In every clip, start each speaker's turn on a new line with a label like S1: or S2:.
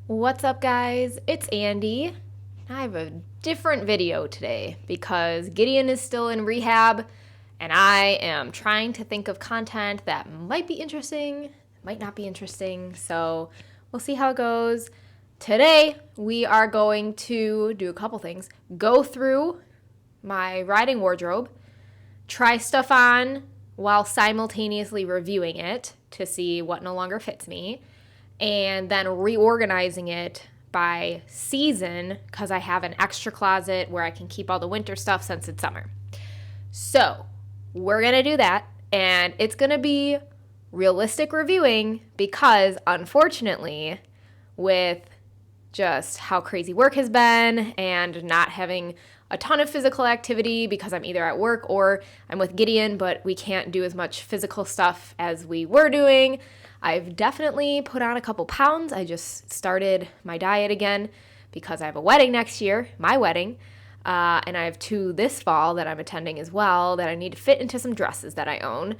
S1: What's up, guys? It's Andy. I have a different video today because Gideon is still in rehab and I am trying to think of content that might be interesting, might not be interesting, so we'll see how it goes. Today, we are going to do a couple things. Go through my riding wardrobe, try stuff on while simultaneously reviewing it to see what no longer fits me, and then reorganizing it by season because I have an extra closet where I can keep all the winter stuff since it's summer. So we're going to do that, and it's going to be realistic reviewing because, unfortunately, with just how crazy work has been and not having a ton of physical activity because I'm either at work or I'm with Gideon, but we can't do as much physical stuff as we were doing, I've definitely put on a couple pounds. I just started my diet again because I have a wedding next year, my wedding, and I have two this fall that I'm attending as well that I need to fit into some dresses that I own.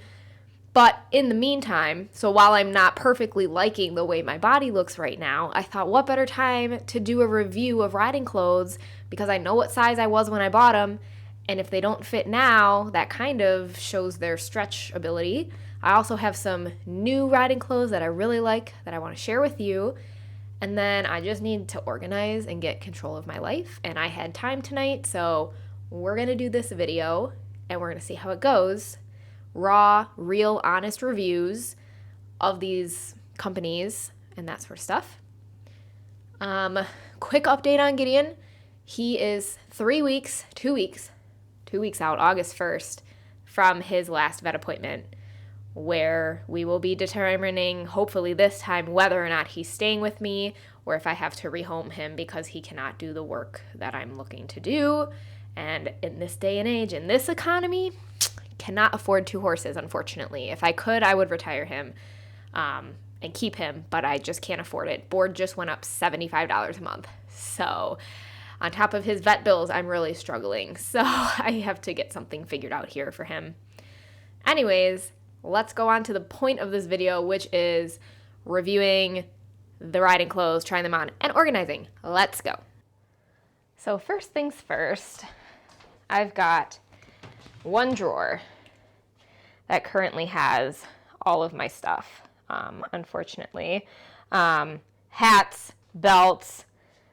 S1: But in the meantime, so while I'm not perfectly liking the way my body looks right now, I thought what better time to do a review of riding clothes because I know what size I was when I bought them, and if they don't fit now, that kind of shows their stretch ability. I also have some new riding clothes that I really like that I want to share with you. And then I just need to organize and get control of my life. And I had time tonight, so we're going to do this video and we're going to see how it goes. Raw, real, honest reviews of these companies and that sort of stuff. Quick update on Gideon. He is 2 weeks out, August 1st, from his last vet appointment, where we will be determining, hopefully this time, whether or not he's staying with me or if I have to rehome him because he cannot do the work that I'm looking to do. And in this day and age, in this economy, cannot afford 2 horses, unfortunately. If I could, I would retire him and keep him, but I just can't afford it. Board just went up $75 a month. So on top of his vet bills, I'm really struggling. So I have to get something figured out here for him. Anyways, let's go on to the point of this video, which is reviewing the riding clothes, trying them on, and organizing. Let's go. So first things first, I've got one drawer that currently has all of my stuff, unfortunately. Hats, belts,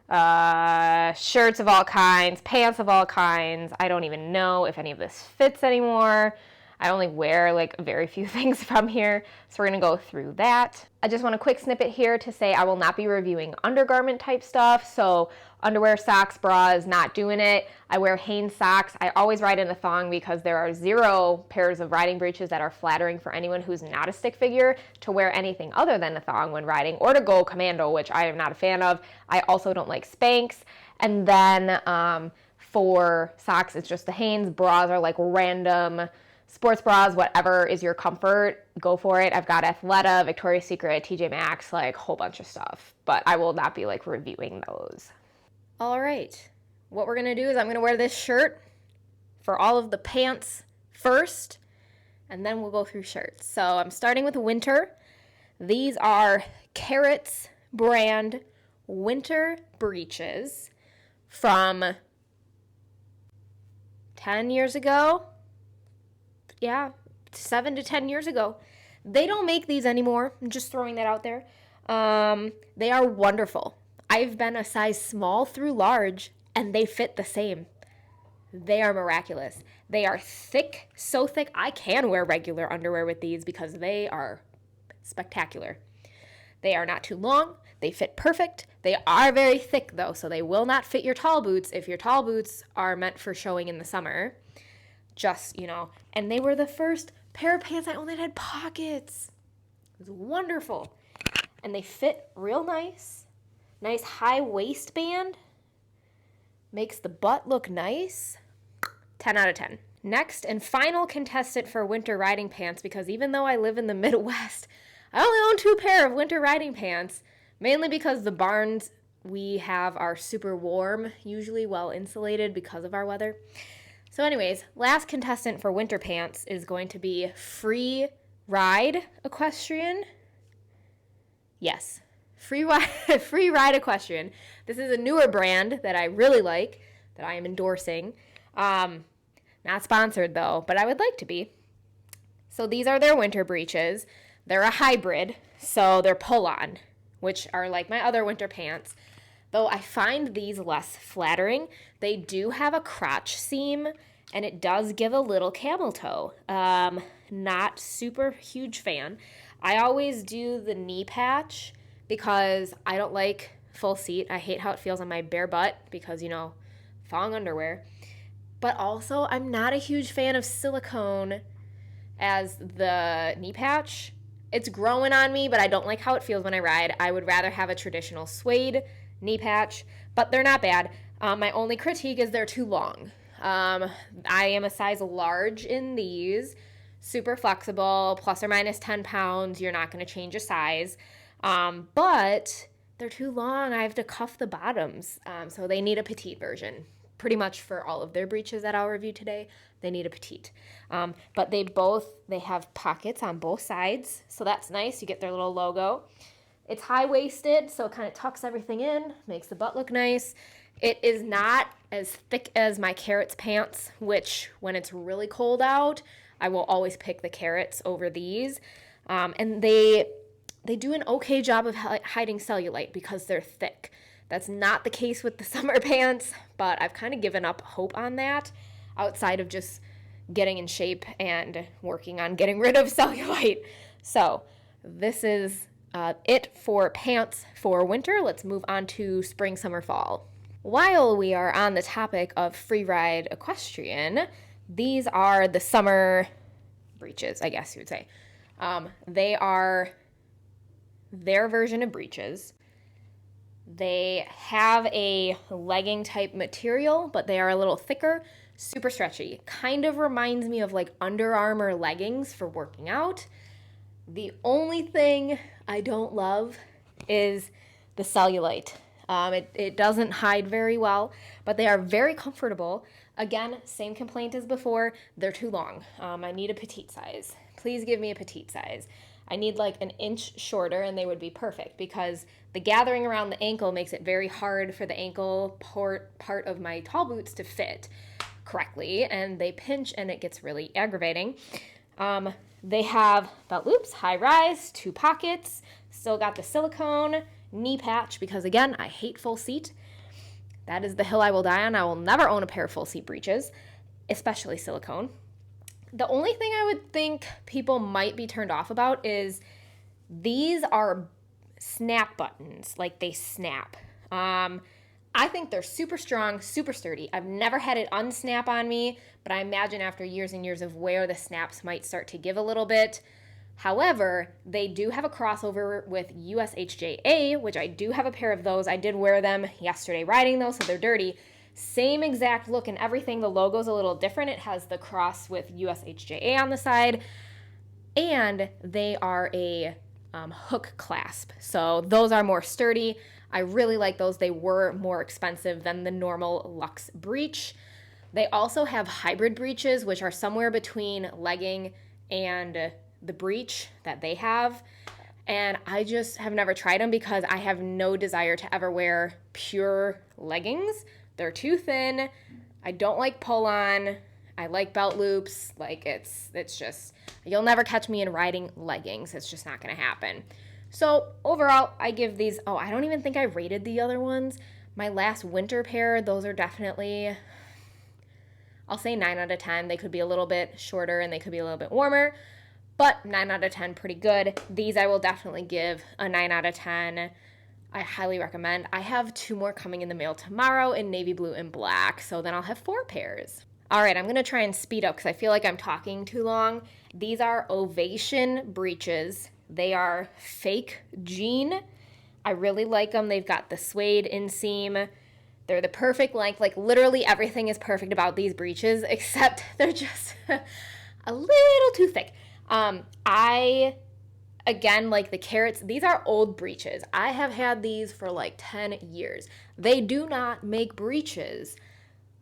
S1: shirts of all kinds, pants of all kinds. I don't even know if any of this fits anymore. I only wear like very few things from here, so we're gonna go through that. I just want a quick snippet here to say I will not be reviewing undergarment type stuff, so underwear, socks, bras, not doing it. I wear Hanes socks. I always ride in a thong because there are 0 pairs of riding breeches that are flattering for anyone who's not a stick figure to wear anything other than a thong when riding, or to go commando, which I am not a fan of. I also don't like Spanx. And then for socks, it's just the Hanes. Bras are like random sports bras, whatever is your comfort, go for it. I've got Athleta, Victoria's Secret, TJ Maxx, like a whole bunch of stuff, but I will not be like reviewing those. All right, what we're gonna do is I'm gonna wear this shirt for all of the pants first, and then we'll go through shirts. So I'm starting with winter. These are Carrots brand winter breeches from 10 years ago. Yeah, 7 to 10 years ago. They don't make these anymore. I'm just throwing that out there. They are wonderful. I've been a size small through large, and they fit the same. They are miraculous. They are thick, so thick. I can wear regular underwear with these because they are spectacular. They are not too long. They fit perfect. They are very thick, though, so they will not fit your tall boots if your tall boots are meant for showing in the summer. Just, and they were the first pair of pants I owned that had pockets. It was wonderful. And they fit real nice. Nice high waistband. Makes the butt look nice. 10 out of 10. Next and final contestant for winter riding pants, because even though I live in the Midwest, I only own 2 pair of winter riding pants, mainly because the barns we have are super warm, usually well insulated because of our weather. So anyways, last contestant for winter pants is going to be Free Ride Equestrian. Yes, Free Ride, Free Ride Equestrian. This is a newer brand that I really like, that I am endorsing. Not sponsored though, but I would like to be. So these are their winter breeches. They're a hybrid, so they're pull-on, which are like my other winter pants. Though I find these less flattering. They do have a crotch seam, and it does give a little camel toe. Not super huge fan. I always do the knee patch because I don't like full seat. I hate how it feels on my bare butt because, thong underwear. But also, I'm not a huge fan of silicone as the knee patch. It's growing on me, but I don't like how it feels when I ride. I would rather have a traditional suede knee patch, but they're not bad. My only critique is they're too long. I am a size large in these, super flexible, plus or minus 10 pounds. You're not going to change a size, but they're too long. I have to cuff the bottoms, so they need a petite version. Pretty much for all of their breeches that I'll review today, they need a petite. But they have pockets on both sides, so that's nice. You get their little logo. It's high-waisted, so it kind of tucks everything in, makes the butt look nice. It is not as thick as my Carrots pants, which when it's really cold out, I will always pick the Carrots over these. And they do an okay job of hiding cellulite because they're thick. That's not the case with the summer pants, but I've kind of given up hope on that outside of just getting in shape and working on getting rid of cellulite. So this is it for pants for winter. Let's move on to spring, summer, fall. While we are on the topic of Free Ride Equestrian, these are the summer breeches, I guess you would say. They are their version of breeches. They have a legging type material, but they are a little thicker, super stretchy. Kind of reminds me of like Under Armour leggings for working out. The only thing I don't love is the cellulite. It doesn't hide very well, but they are very comfortable. Again, same complaint as before, they're too long. I need a petite size. Please give me a petite size. I need like an inch shorter and they would be perfect because the gathering around the ankle makes it very hard for the ankle part of my tall boots to fit correctly, and they pinch and it gets really aggravating. They have belt loops, high rise, 2 pockets, still got the silicone knee patch because again, I hate full seat. That is the hill I will die on. I will never own a pair of full seat breeches, especially silicone. The only thing I would think people might be turned off about is these are snap buttons, like they snap. I think they're super strong, super sturdy. I've never had it unsnap on me, but I imagine after years and years of wear, the snaps might start to give a little bit. However, they do have a crossover with USHJA, which I do have a pair of those. I did wear them yesterday riding those, so they're dirty. Same exact look and everything. The logo's a little different. It has the cross with USHJA on the side, and they are a hook clasp. So those are more sturdy. I really like those. They were more expensive than the normal Luxe breech. They also have hybrid breeches, which are somewhere between legging and the breech that they have. And I just have never tried them because I have no desire to ever wear pure leggings. They're too thin. I don't like pull-on. I like belt loops. Like it's just, you'll never catch me in riding leggings. It's just not going to happen. So overall, I give these, I don't even think I rated the other ones. My last winter pair, those are definitely, I'll say 9 out of 10. They could be a little bit shorter and they could be a little bit warmer, but 9 out of 10, pretty good. These I will definitely give a 9 out of 10. I highly recommend. I have 2 more coming in the mail tomorrow in navy blue and black, so then I'll have 4 pairs. All right, I'm going to try and speed up because I feel like I'm talking too long. These are Ovation breeches. They are fake jean. I really like them. They've got the suede inseam. They're the perfect length. Like literally everything is perfect about these breeches, except they're just a little too thick. Again, like the Carrots, these are old breeches. I have had these for like 10 years. They do not make breeches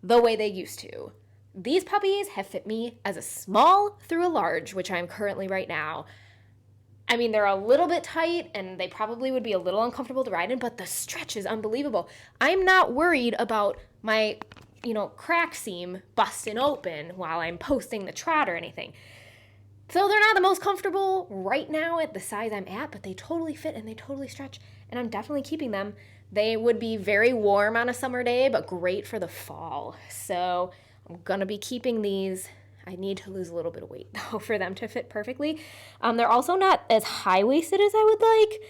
S1: the way they used to. These puppies have fit me as a small through a large, which I'm currently right now. I mean, they're a little bit tight and they probably would be a little uncomfortable to ride in, but the stretch is unbelievable. I'm not worried about my, crack seam busting open while I'm posting the trot or anything. So they're not the most comfortable right now at the size I'm at, but they totally fit and they totally stretch, and I'm definitely keeping them. They would be very warm on a summer day, but great for the fall. So I'm gonna be keeping these. I need to lose a little bit of weight though for them to fit perfectly. They're also not as high-waisted as I would like,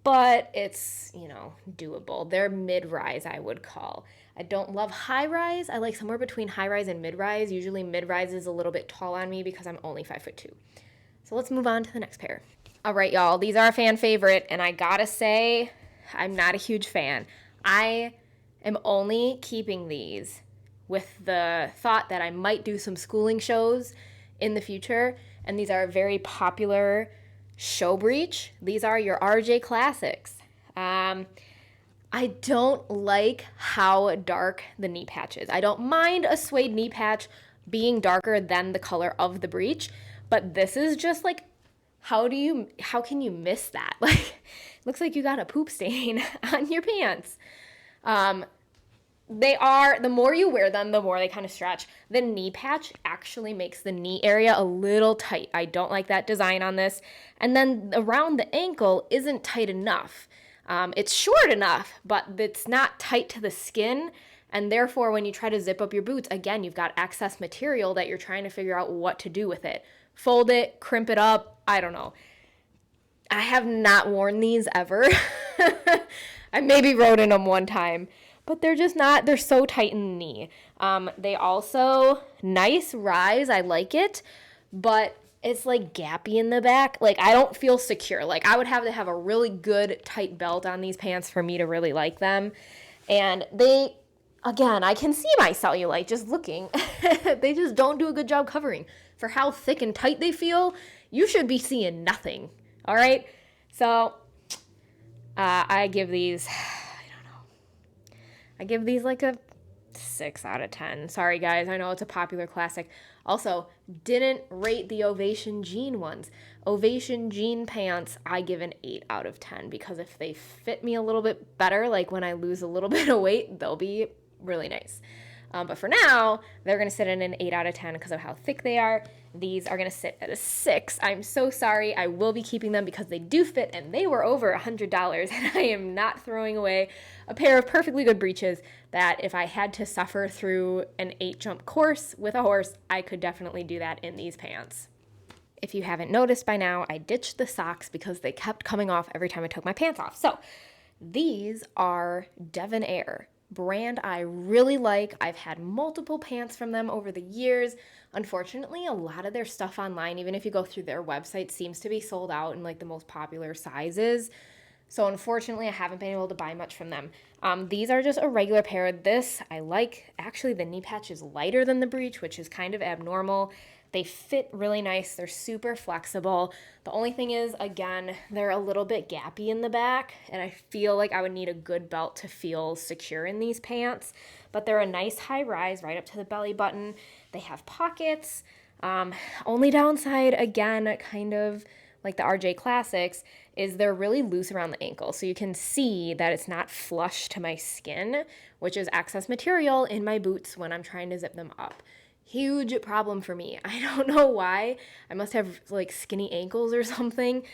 S1: but it's, doable. They're mid-rise, I would call. I don't love high-rise. I like somewhere between high-rise and mid-rise. Usually mid-rise is a little bit tall on me because I'm only 5'2". So let's move on to the next pair. All right, y'all, these are a fan favorite, and I gotta say, I'm not a huge fan. I am only keeping these with the thought that I might do some schooling shows in the future, and these are a very popular show breech. These are your RJ Classics. I don't like how dark the knee patch is. I don't mind a suede knee patch being darker than the color of the breech, but this is just like, how can you miss that? Like, looks like you got a poop stain on your pants. The more you wear them, the more they kind of stretch. The knee patch actually makes the knee area a little tight. I don't like that design on this. And then around the ankle isn't tight enough. It's short enough, but it's not tight to the skin. And therefore, when you try to zip up your boots, again, you've got excess material that you're trying to figure out what to do with it. Fold it, crimp it up, I don't know. I have not worn these ever. I maybe rode in them one time, but they're so tight in the knee. They also, nice rise, I like it, but it's like gappy in the back. Like, I don't feel secure. Like, I would have to have a really good tight belt on these pants for me to really like them. And again, I can see my cellulite just looking. They just don't do a good job covering. For how thick and tight they feel, you should be seeing nothing. All right? So, I give these, I give these like a 6 out of 10. Sorry, guys. I know it's a popular classic. Also, didn't rate the Ovation jean ones. Ovation jean pants, I give an 8 out of 10 because if they fit me a little bit better, like when I lose a little bit of weight, they'll be really nice. But for now, they're going to sit in an 8 out of 10 because of how thick they are. These are going to sit at a 6. I'm so sorry. I will be keeping them because they do fit and they were over $100, and I am not throwing away a pair of perfectly good breeches that if I had to suffer through an 8-jump course with a horse, I could definitely do that in these pants. If you haven't noticed by now, I ditched the socks because they kept coming off every time I took my pants off. So these are Devon Air. Brand I really like. I've had multiple pants from them over the years. Unfortunately, a lot of their stuff online, even if you go through their website, seems to be sold out in like the most popular sizes. So unfortunately, I haven't been able to buy much from them. These are just a regular pair. This I like. Actually, the knee patch is lighter than the breech, which is kind of abnormal. They fit really nice. They're super flexible. The only thing is, again, they're a little bit gappy in the back, and I feel like I would need a good belt to feel secure in these pants. But they're a nice high rise right up to the belly button. They have pockets. Only downside, again, kind of like the RJ Classics, is they're really loose around the ankle. So you can see that it's not flush to my skin, which is excess material in my boots when I'm trying to zip them up. Huge problem for me. I don't know why. I must have like skinny ankles or something,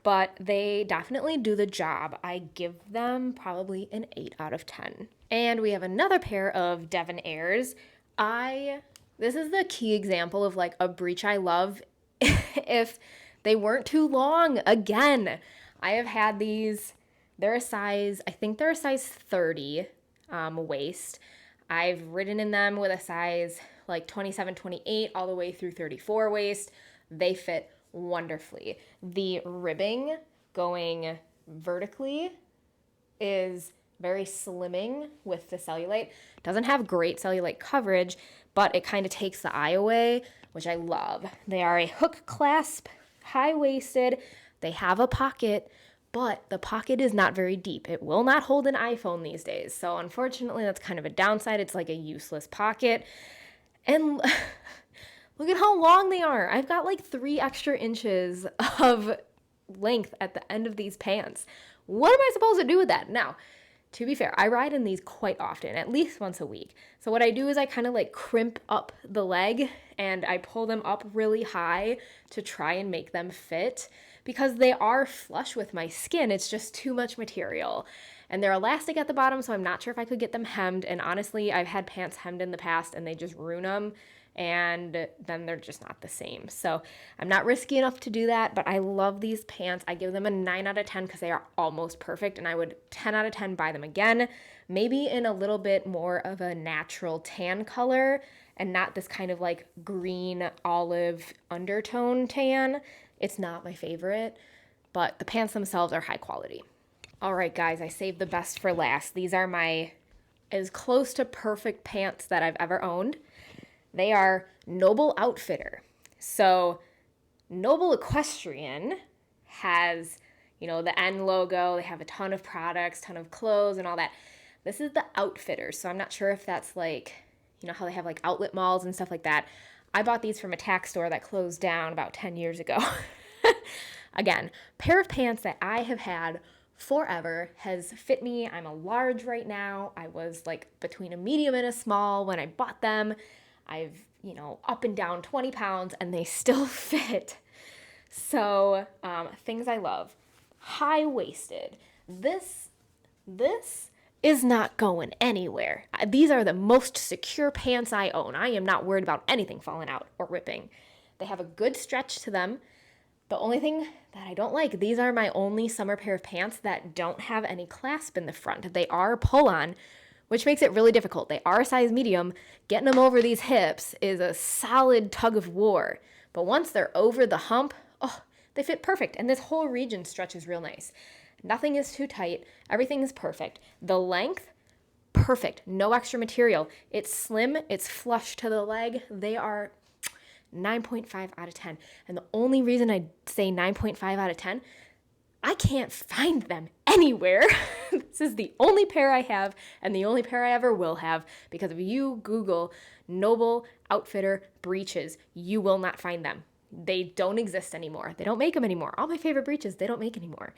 S1: but they definitely do the job. I give them probably an 8 out of 10. And we have another pair of Devon Airs. This is the key example of like a breech I love if they weren't too long. Again, I have had these. I think they're a size 30 waist. I've ridden in them with a size like 27, 28, all the way through 34 waist. They fit wonderfully. The ribbing going vertically is very slimming with the cellulite. Doesn't have great cellulite coverage, but it kind of takes the eye away, which I love. They are a hook clasp, high-waisted. They have a pocket, but the pocket is not very deep. It will not hold an iPhone these days. So unfortunately, that's kind of a downside. It's like a useless pocket. And look at how long they are. I've got like 3 extra inches of length at the end of these pants. What am I supposed to do with that? Now, to be fair, I ride in these quite often, at least once a week. So what I do is I kind of like crimp up the leg and I pull them up really high to try and make them fit because they are flush with my skin. It's just too much material. And they're elastic at the bottom, so I'm not sure if I could get them hemmed. And honestly, I've had pants hemmed in the past and they just ruin them. And then they're just not the same. So I'm not risky enough to do that, but I love these pants. I give them a 9 out of 10 because they are almost perfect, and I would 10 out of 10 buy them again, maybe in a little bit more of a natural tan color and not this kind of like green olive undertone tan. It's not my favorite, but the pants themselves are high quality. All right, guys, I saved the best for last. These are my as close to perfect pants that I've ever owned. They are Noble Outfitter. So Noble Equestrian has, the N logo. They have a ton of products, ton of clothes and all that. This is the Outfitter. So I'm not sure if that's like, how they have like outlet malls and stuff like that. I bought these from a tack store that closed down about 10 years ago. Again, pair of pants that I have had forever, has fit me. I'm a large right now. I was like between a medium and a small when I bought them. I've, up and down 20 pounds and they still fit. So, things I love. High-waisted. This is not going anywhere. These are the most secure pants I own. I am not worried about anything falling out or ripping. They have a good stretch to them. The only thing that I don't like, these are my only summer pair of pants that don't have any clasp in the front. They are pull-on, which makes it really difficult. They are a size medium. Getting them over these hips is a solid tug of war. But once they're over the hump, they fit perfect. And this whole region stretches real nice. Nothing is too tight. Everything is perfect. The length, perfect. No extra material. It's slim. It's flush to the leg. They are 9.5 out of 10. And the only reason I say 9.5 out of 10, I can't find them anywhere. This is the only pair I have and the only pair I ever will have, because if you Google Noble Outfitter breeches, you will not find them. They don't exist anymore. They don't make them anymore. All my favorite breeches, they don't make anymore.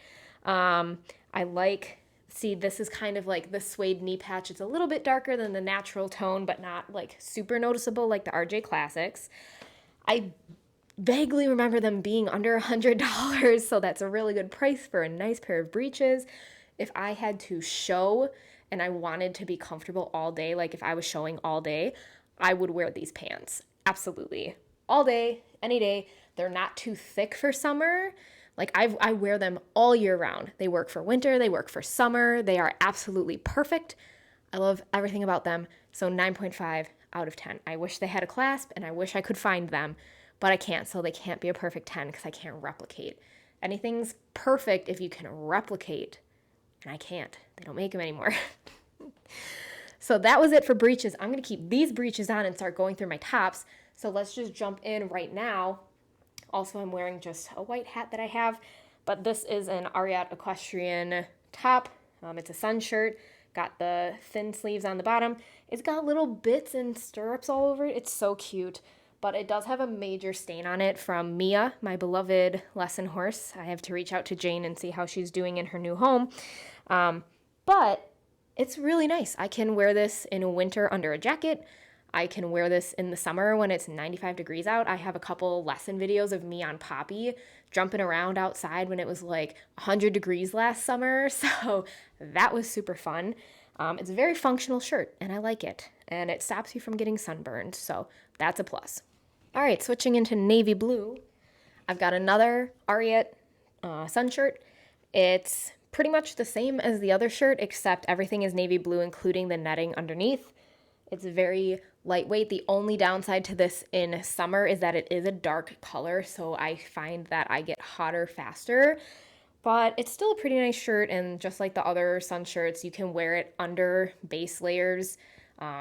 S1: This is kind of like the suede knee patch. It's a little bit darker than the natural tone, but not like super noticeable like the RJ Classics. I vaguely remember them being under $100, so that's a really good price for a nice pair of breeches. If I had to show and I wanted to be comfortable all day, like if I was showing all day, I would wear these pants. Absolutely. All day, any day. They're not too thick for summer. Like I wear them all year round. They work for winter, they work for summer. They are absolutely perfect. I love everything about them. So 9.5 out of 10. I wish they had a clasp and I wish I could find them, but I can't, so they can't be a perfect 10 because I can't replicate. Anything's perfect if you can replicate, and I can't. They don't make them anymore. So that was it for breeches. I'm going to keep these breeches on and start going through my tops. So let's just jump in right now. Also, I'm wearing just a white hat that I have, but this is an Ariat Equestrian top. It's a sun shirt. Got the thin sleeves on the bottom. It's got little bits and stirrups all over it. It's so cute. But it does have a major stain on it from Mia, my beloved lesson horse. I have to reach out to Jane and see how she's doing in her new home. But it's really nice. I can wear this in winter under a jacket. I can wear this in the summer when it's 95 degrees out. I have a couple lesson videos of me on Poppy jumping around outside when it was like 100 degrees last summer. So that was super fun. It's a very functional shirt and I like it. And it stops you from getting sunburned. So that's a plus. All right, switching into navy blue. I've got another Ariat sun shirt. It's pretty much the same as the other shirt, except everything is navy blue, including the netting underneath. It's very lightweight. The only downside to this in summer is that it is a dark color, so I find that I get hotter faster. But it's still a pretty nice shirt, and just like the other sun shirts, you can wear it under base layers.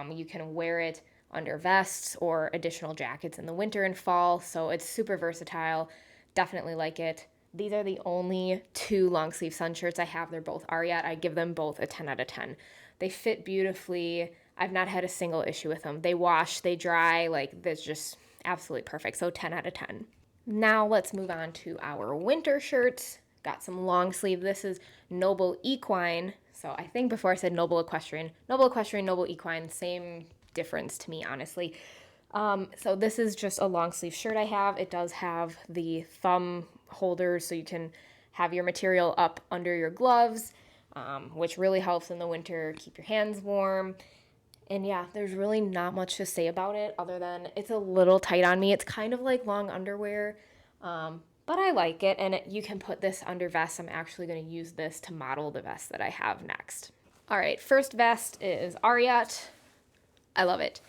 S1: You can wear it under vests or additional jackets in the winter and fall, so it's super versatile. Definitely like it. These are the only two long sleeve sun shirts I have. They're both Ariat. I give them both a 10 out of 10. They fit beautifully. I've not had a single issue with them. They wash, they dry, like that's just absolutely perfect. So 10 out of 10. Now let's move on to our winter shirts. Got some long sleeve. This is Noble Equine. So I think before I said Noble Equestrian. Noble Equestrian, Noble Equine, same difference to me, honestly. So this is just a long sleeve shirt I have. It does have the thumb holders so you can have your material up under your gloves, which really helps in the winter, keep your hands warm. And yeah, there's really not much to say about it other than it's a little tight on me. It's kind of like long underwear, but I like it. And you can put this under vest. I'm actually going to use this to model the vest that I have next. All right, first vest is Ariat. I love it.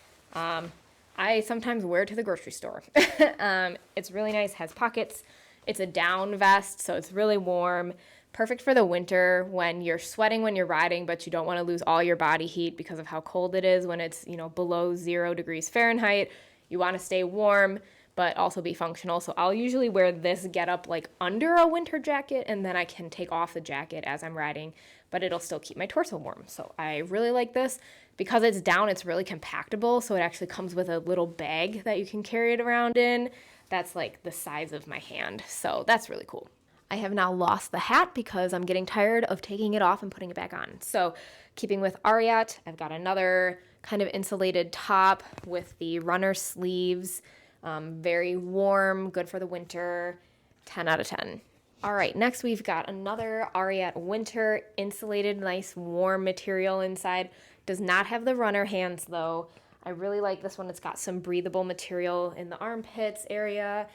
S1: I sometimes wear it to the grocery store. It's really nice, has pockets. It's a down vest, so it's really warm. Perfect for the winter when you're sweating when you're riding, but you don't want to lose all your body heat because of how cold it is when it's, below 0 degrees Fahrenheit. You want to stay warm, but also be functional. So I'll usually wear this getup like under a winter jacket, and then I can take off the jacket as I'm riding, but it'll still keep my torso warm. So I really like this. Because it's down, it's really compactable, so it actually comes with a little bag that you can carry it around in. That's like the size of my hand, so that's really cool. I have now lost the hat because I'm getting tired of taking it off and putting it back on. So keeping with Ariat, I've got another kind of insulated top with the runner sleeves. Very warm, good for the winter, 10 out of 10. All right, next we've got another Ariat winter insulated, nice warm material inside. Does not have the runner hands though. I really like this one. It's got some breathable material in the armpits area,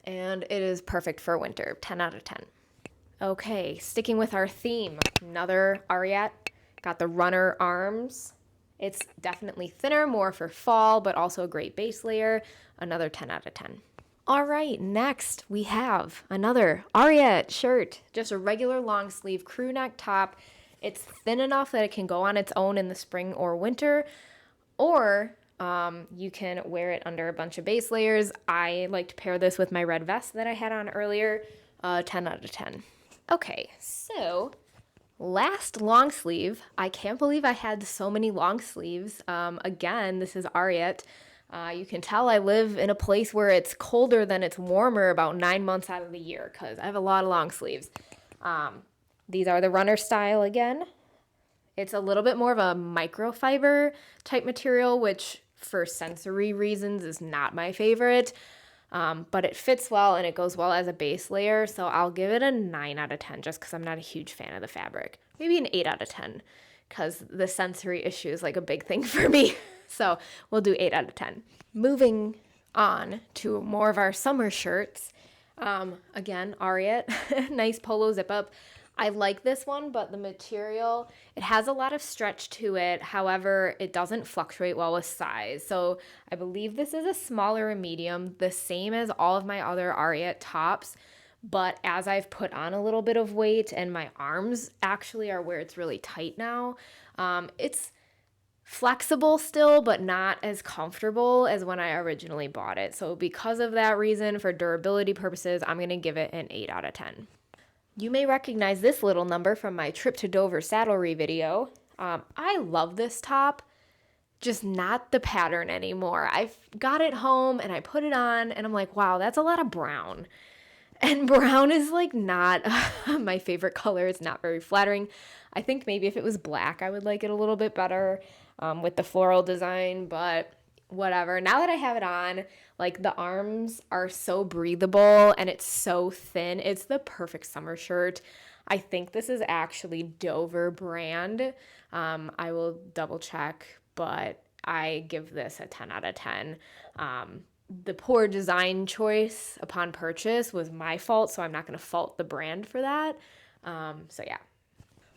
S1: and it is perfect for winter, 10 out of 10. Okay, sticking with our theme, another Ariat. Got the runner arms. It's definitely thinner, more for fall, but also a great base layer, another 10 out of 10. All right, next we have another Ariat shirt, just a regular long sleeve crew neck top. It's thin enough that it can go on its own in the spring or winter, or you can wear it under a bunch of base layers. I like to pair this with my red vest that I had on earlier, 10 out of 10. Okay, so last long sleeve. I can't believe I had so many long sleeves. Again, this is Ariat. You can tell I live in a place where it's colder than it's warmer about 9 months out of the year because I have a lot of long sleeves. These are the runner style again. It's a little bit more of a microfiber type material, which for sensory reasons is not my favorite. But it fits well and it goes well as a base layer. So I'll give it a 9 out of 10 just because I'm not a huge fan of the fabric. Maybe an 8 out of 10 because the sensory issue is like a big thing for me. So we'll do 8 out of 10. Moving on to more of our summer shirts. Again, Ariat, nice polo zip up. I like this one, but the material, it has a lot of stretch to it. However, it doesn't fluctuate well with size. So I believe this is a smaller or medium, the same as all of my other Ariat tops. But as I've put on a little bit of weight and my arms actually are where it's really tight now, it's flexible still, but not as comfortable as when I originally bought it. So because of that reason, for durability purposes, I'm going to give it an 8 out of 10. You may recognize this little number from my trip to Dover saddlery video. I love this top, just not the pattern anymore. I've got it home and I put it on and I'm like, wow, that's a lot of brown. And brown is like not my favorite color. It's not very flattering. I think maybe if it was black, I would like it a little bit better with the floral design, but whatever. Now that I have it on, like the arms are so breathable and it's so thin. It's the perfect summer shirt. I think this is actually Dover brand. I will double check, but I give this a 10 out of 10. The poor design choice upon purchase was my fault, so I'm not going to fault the brand for that. So yeah.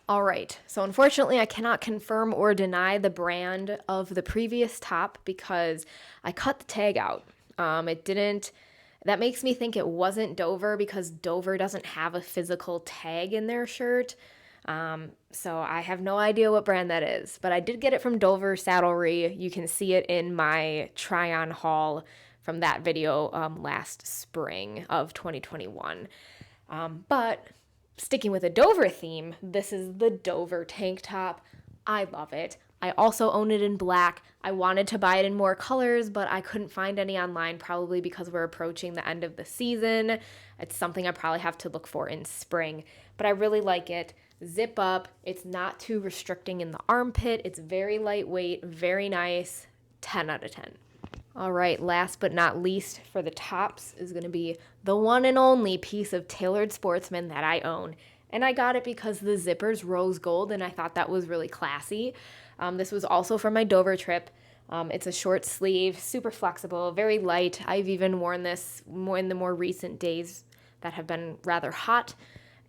S1: All right, so unfortunately I cannot confirm or deny the brand of the previous top because I cut the tag out. That makes me think it wasn't Dover because Dover doesn't have a physical tag in their shirt. So I have no idea what brand that is, but I did get it from Dover Saddlery. You can see it in my try-on haul from that video last spring of 2021. But sticking with a Dover theme, this is the Dover tank top. I love it. I also own it in black. I wanted to buy it in more colors, but I couldn't find any online, probably because we're approaching the end of the season. It's something I probably have to look for in spring, but I really like it. Zip up. It's not too restricting in the armpit. It's very lightweight, very nice. 10 out of 10. All right, last but not least for the tops is going to be the one and only piece of tailored sportsman that I own. And I got it because the zipper's rose gold, and I thought that was really classy. This was also for my Dover trip. It's a short sleeve, super flexible, very light. I've even worn this more in the more recent days that have been rather hot,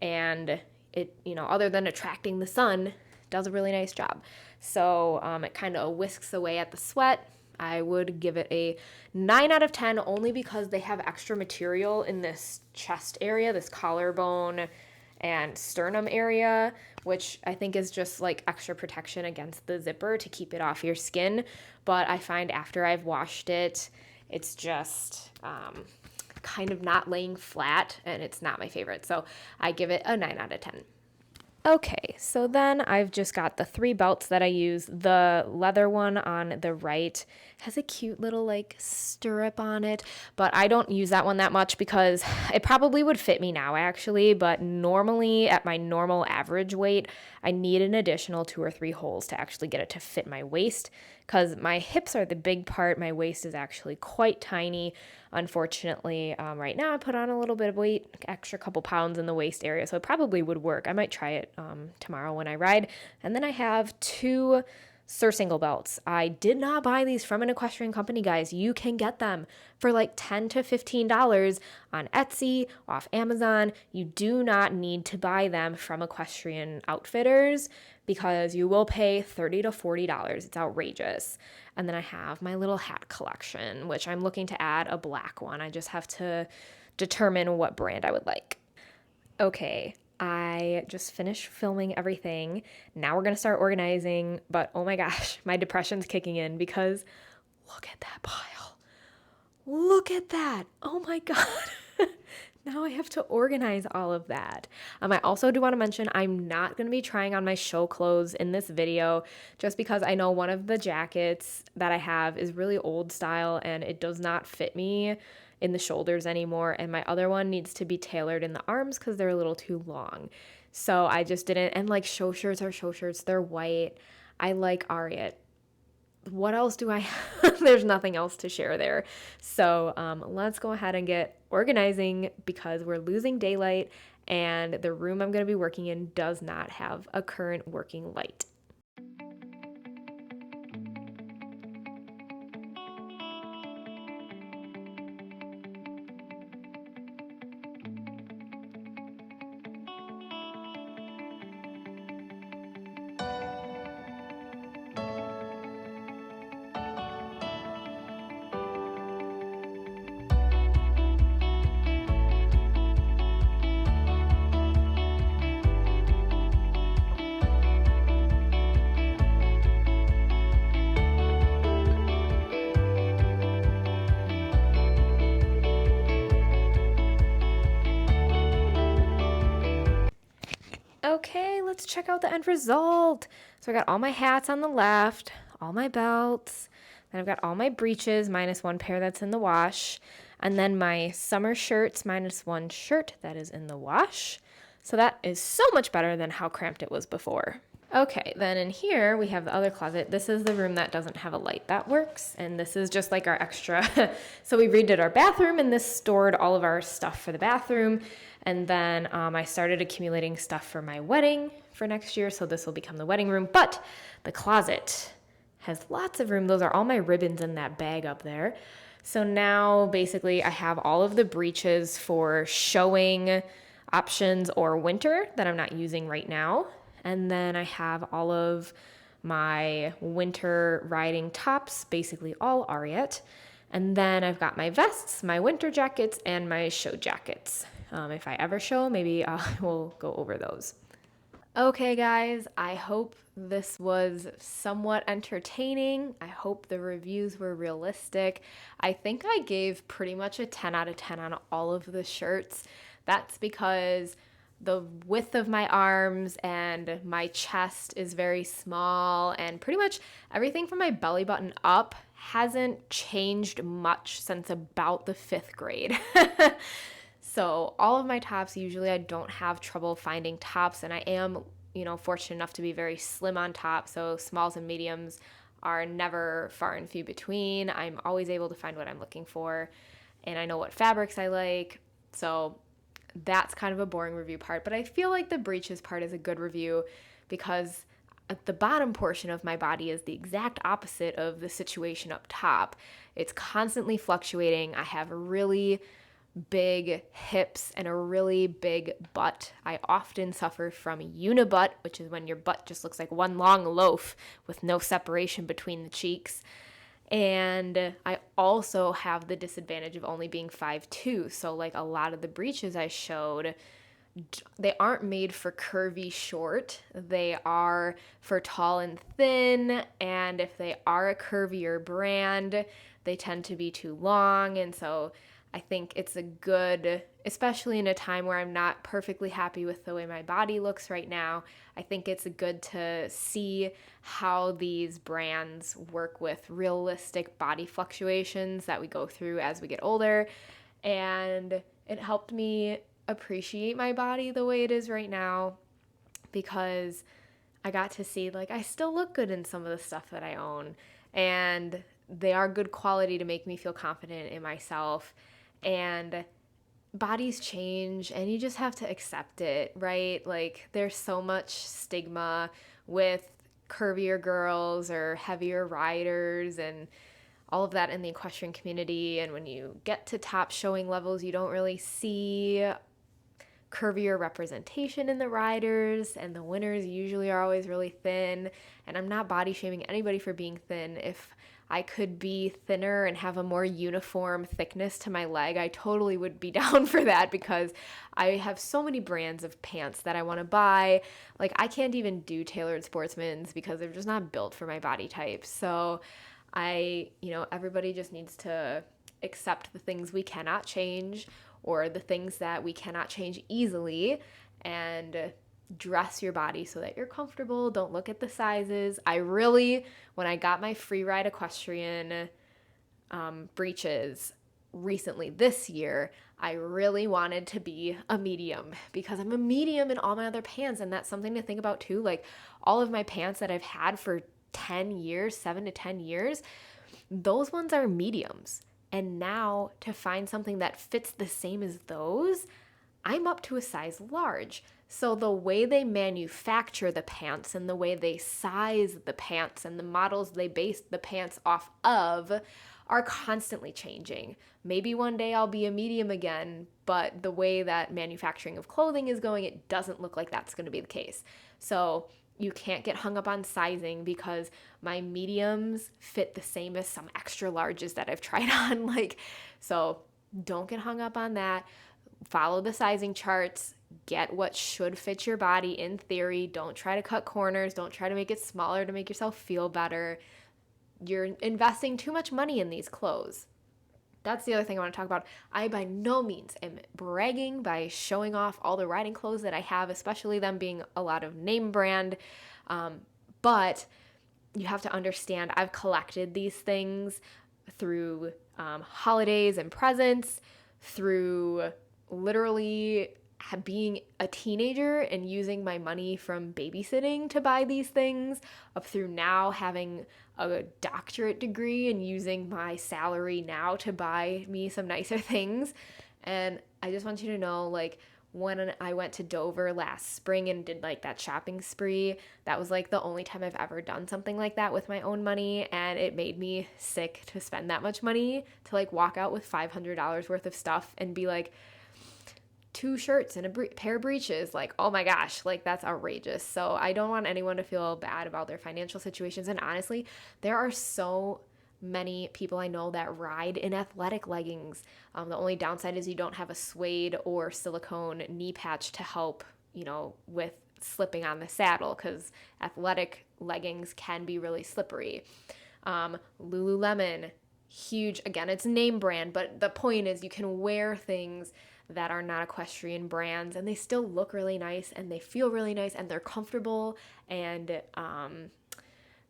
S1: and it, other than attracting the sun, does a really nice job. So it kind of whisks away at the sweat. I would give it a 9 out of 10 only because they have extra material in this chest area, this collarbone and sternum area, which I think is just like extra protection against the zipper to keep it off your skin. But I find after I've washed it, it's just kind of not laying flat, and it's not my favorite. So I give it a 9 out of 10. Okay, so then I've just got the 3 belts that I use. The leather one on the right has a cute little like stirrup on it, but I don't use that one that much because it probably would fit me now actually, but normally at my normal average weight, I need an additional 2 or 3 holes to actually get it to fit my waist because my hips are the big part. My waist is actually quite tiny. Unfortunately, right now I put on a little bit of weight, extra couple pounds in the waist area, so it probably would work. I might try it tomorrow when I ride. And then I have 2 surcingle belts. I did not buy these from an equestrian company, guys. You can get them for like $10 to $15 on Etsy, off Amazon. You do not need to buy them from equestrian outfitters because you will pay $30 to $40. It's outrageous. And then I have my little hat collection, which I'm looking to add a black one. I just have to determine what brand I would like. Okay, I just finished filming everything. Now we're going to start organizing, but oh my gosh, my depression's kicking in because look at that pile. Look at that. Oh my God. Now I have to organize all of that. I also do want to mention I'm not going to be trying on my show clothes in this video just because I know one of the jackets that I have is really old style and it does not fit me in the shoulders anymore, and my other one needs to be tailored in the arms because they're a little too long. So I just didn't, and like show shirts are show shirts, they're white. I like Ariat. What else do I have? There's nothing else to share there. So let's go ahead and get organizing because we're losing daylight and the room I'm going to be working in does not have a current working light. Okay, let's check out the end result. So I got all my hats on the left, all my belts, then I've got all my breeches minus 1 pair that's in the wash, and then my summer shirts minus 1 shirt that is in the wash. So that is so much better than how cramped it was before. Okay, then in here we have the other closet. This is the room that doesn't have a light that works, and this is just like our extra. So we redid our bathroom, and this stored all of our stuff for the bathroom. And then I started accumulating stuff for my wedding for next year, so this will become the wedding room. But the closet has lots of room. Those are all my ribbons in that bag up there. So now basically I have all of the breeches for showing options or winter that I'm not using right now. And then I have all of my winter riding tops, basically all Ariat. And then I've got my vests, my winter jackets, and my show jackets. If I ever show, maybe I will go over those. Okay, guys, I hope this was somewhat entertaining. I hope the reviews were realistic. I think I gave pretty much a 10 out of 10 on all of the shirts. That's because the width of my arms and my chest is very small, and pretty much everything from my belly button up hasn't changed much since about the 5th grade. So all of my tops, usually I don't have trouble finding tops, and I am, fortunate enough to be very slim on top, so smalls and mediums are never far and few between. I'm always able to find what I'm looking for, and I know what fabrics I like. So that's kind of a boring review part, but I feel like the breeches part is a good review because at the bottom portion of my body is the exact opposite of the situation up top. It's constantly fluctuating. I have really big hips and a really big butt. I often suffer from unibutt, which is when your butt just looks like one long loaf with no separation between the cheeks. And I also have the disadvantage of only being 5'2". So like a lot of the breeches I showed, they aren't made for curvy short. They are for tall and thin. And if they are a curvier brand, they tend to be too long. And so I think it's a good, especially in a time where I'm not perfectly happy with the way my body looks right now, I think it's good to see how these brands work with realistic body fluctuations that we go through as we get older. And it helped me appreciate my body the way it is right now because I got to see, like, I still look good in some of the stuff that I own. And they are good quality to make me feel confident in myself. And bodies change and you just have to accept it, right? Like there's so much stigma with curvier girls or heavier riders and all of that in the equestrian community. And when you get to top showing levels, you don't really see curvier representation in the riders, and the winners usually are always really thin. And I'm not body shaming anybody for being thin. If I could be thinner and have a more uniform thickness to my leg, I totally would be down for that because I have so many brands of pants that I want to buy. Like I can't even do tailored sportsmen's because they're just not built for my body type. So everybody just needs to accept the things we cannot change or the things that we cannot change easily and dress your body so that you're comfortable. Don't look at the sizes. When I got my free ride equestrian breeches recently this year, I really wanted to be a medium because I'm a medium in all my other pants. And that's something to think about too. Like all of my pants that I've had for 10 years, 7 to 10 years, those ones are mediums. And now to find something that fits the same as those, I'm up to a size large. So the way they manufacture the pants and the way they size the pants and the models they base the pants off of are constantly changing. Maybe one day I'll be a medium again, but the way that manufacturing of clothing is going, it doesn't look like that's going to be the case. So you can't get hung up on sizing because my mediums fit the same as some extra larges that I've tried on. So don't get hung up on that. Follow the sizing charts. Get what should fit your body in theory. Don't try to cut corners. Don't try to make it smaller to make yourself feel better. You're investing too much money in these clothes. That's the other thing I want to talk about. I by no means am bragging by showing off all the riding clothes that I have, especially them being a lot of name brand. But you have to understand I've collected these things through holidays and presents, through literally being a teenager and using my money from babysitting to buy these things, up through now having a doctorate degree and using my salary now to buy me some nicer things. And I just want you to know, like, when I went to Dover last spring and did like that shopping spree, that was like the only time I've ever done something like that with my own money, and it made me sick to spend that much money to like walk out with $500 worth of stuff and be like, 2 shirts and a pair of breeches, like, oh my gosh, like that's outrageous. So I don't want anyone to feel bad about their financial situations. And honestly, there are so many people I know that ride in athletic leggings. The only downside is you don't have a suede or silicone knee patch to help, with slipping on the saddle, because athletic leggings can be really slippery. Lululemon, huge, again, it's name brand, but the point is you can wear things that are not equestrian brands, and they still look really nice and they feel really nice and they're comfortable, and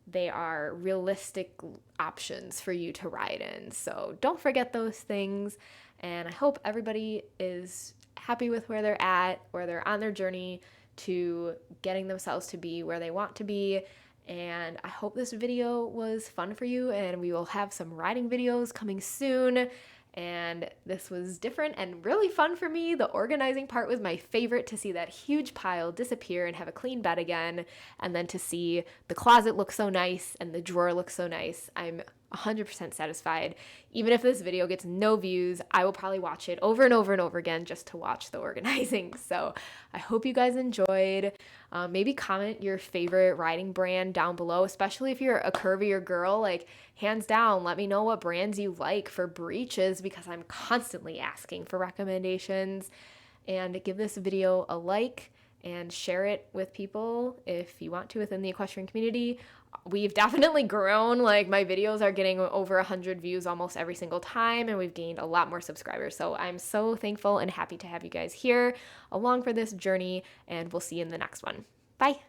S1: they are realistic options for you to ride in. So don't forget those things. And I hope everybody is happy with where they're at, where they're on their journey to getting themselves to be where they want to be. And I hope this video was fun for you, and we will have some riding videos coming soon. And this was different and really fun for me. The organizing part was my favorite, to see that huge pile disappear and have a clean bed again, and then to see the closet look so nice and the drawer look so nice. I'm 100% satisfied. Even if this video gets no views, I will probably watch it over and over and over again just to watch the organizing. So I hope you guys enjoyed. Maybe comment your favorite riding brand down below, especially if you're a curvier girl. Like, hands down, let me know what brands you like for breeches, because I'm constantly asking for recommendations. And give this video a like and share it with people if you want to within the equestrian community. We've definitely grown. Like, my videos are getting over 100 views almost every single time, and we've gained a lot more subscribers. So I'm so thankful and happy to have you guys here along for this journey, and we'll see you in the next one. Bye.